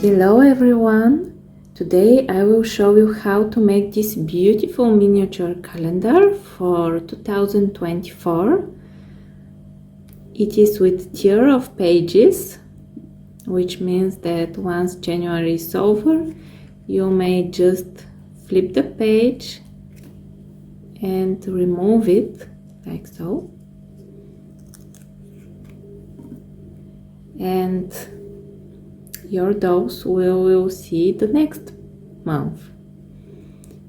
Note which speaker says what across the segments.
Speaker 1: Hello everyone! Today I will show you how to make this beautiful miniature calendar for 2024. It is with tier of pages, which means that once January is over, you may just flip the page and remove it, like so. And your dolls will see the next month.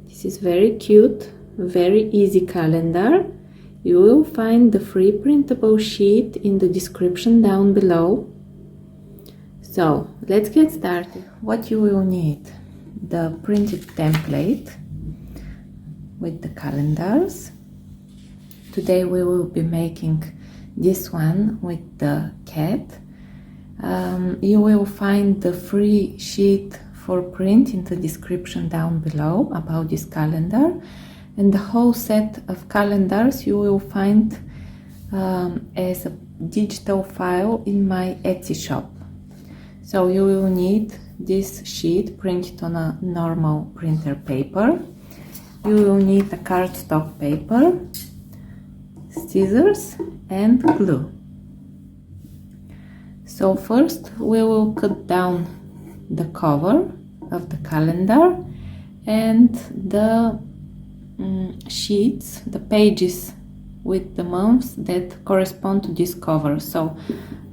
Speaker 1: This is very cute, very easy calendar. You will find the free printable sheet in the description down below. So let's get started. What you will need: the printed template with the calendars. Today we will be making this one with the cat. You will find the free sheet for print in the description down below about this calendar, and the whole set of calendars you will find as a digital file in my Etsy shop. So you will need this sheet printed on a normal printer paper. You will need a cardstock paper, scissors and glue. So first we will cut down the cover of the calendar and the sheets, the pages with the months that correspond to this cover. So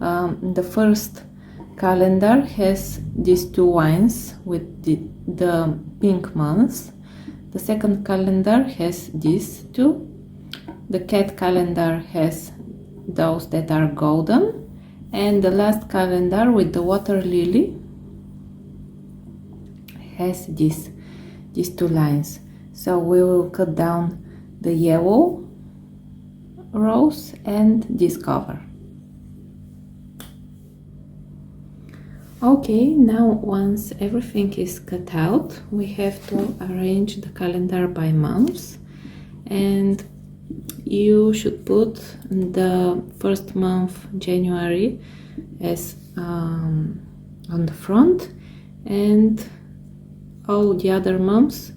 Speaker 1: the first calendar has these two lines with the pink months. The second calendar has these two. The cat calendar has those that are golden. And the last calendar with the water lily has these two lines. So we will cut down the yellow rows and this cover. Okay, now once everything is cut out, we have to arrange the calendar by months, and you should put the first month, January, as on the front, and all the other months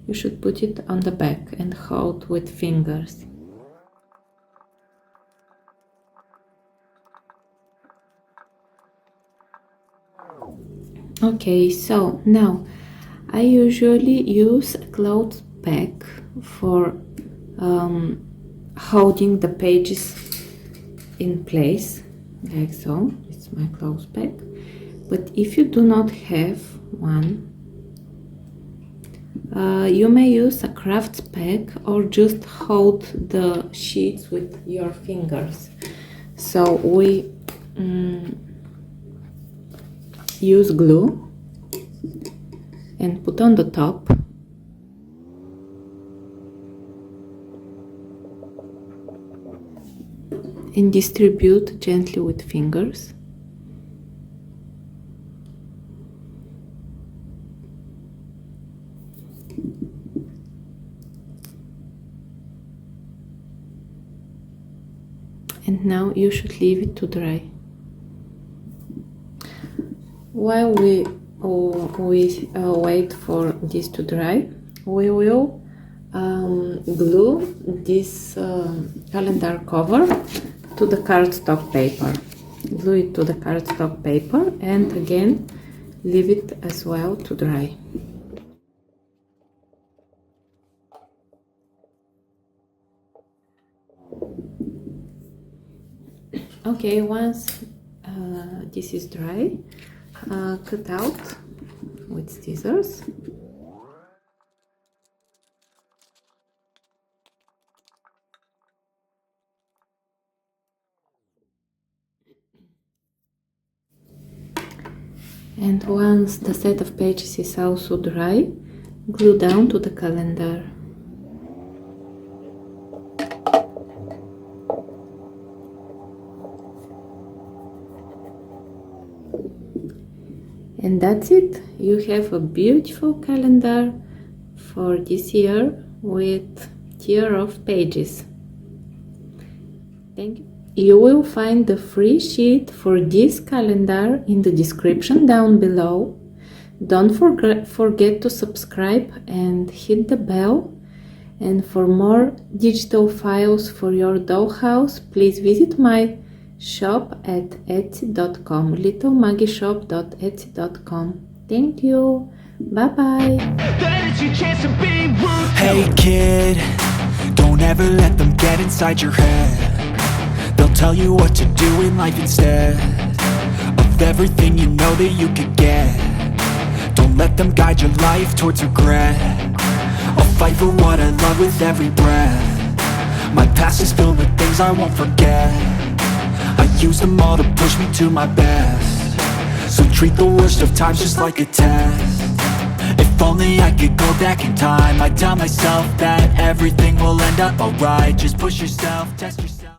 Speaker 1: you should put it on the back and hold with fingers. Okay, so now I usually use a cloth bag for holding the pages in place, like so. It's my cloth bag. But if you do not have one, you may use a craft bag or just hold the sheets with your fingers. So we use glue and put on the top. And distribute gently with fingers. And now you should leave it to dry. While we wait for this to dry, we will glue this calendar cover to the cardstock paper. Glue it to the cardstock paper and again leave it as well to dry. Okay, once this is dry, cut out with scissors. And once the set of pages is also dry, glue down to the calendar. And that's it. You have a beautiful calendar for this year with tier of pages. Thank you. You will find the free sheet for this calendar in the description down below. Don't forget to subscribe and hit the bell. And for more digital files for your dollhouse, please visit my shop at etsy.com, littlemaggishop.etsy.com. Thank you. Bye bye.
Speaker 2: Hey kid, don't ever let them get inside your head. They'll tell you what to do in life instead of everything you know that you could get. Don't let them guide your life towards regret. I'll fight for what I love with every breath. My past is filled with things I won't forget. I use them all to push me to my best. So treat the worst of times just like a test. If only I could go back in time, I'd tell myself that everything will end up alright. Just push yourself, test yourself.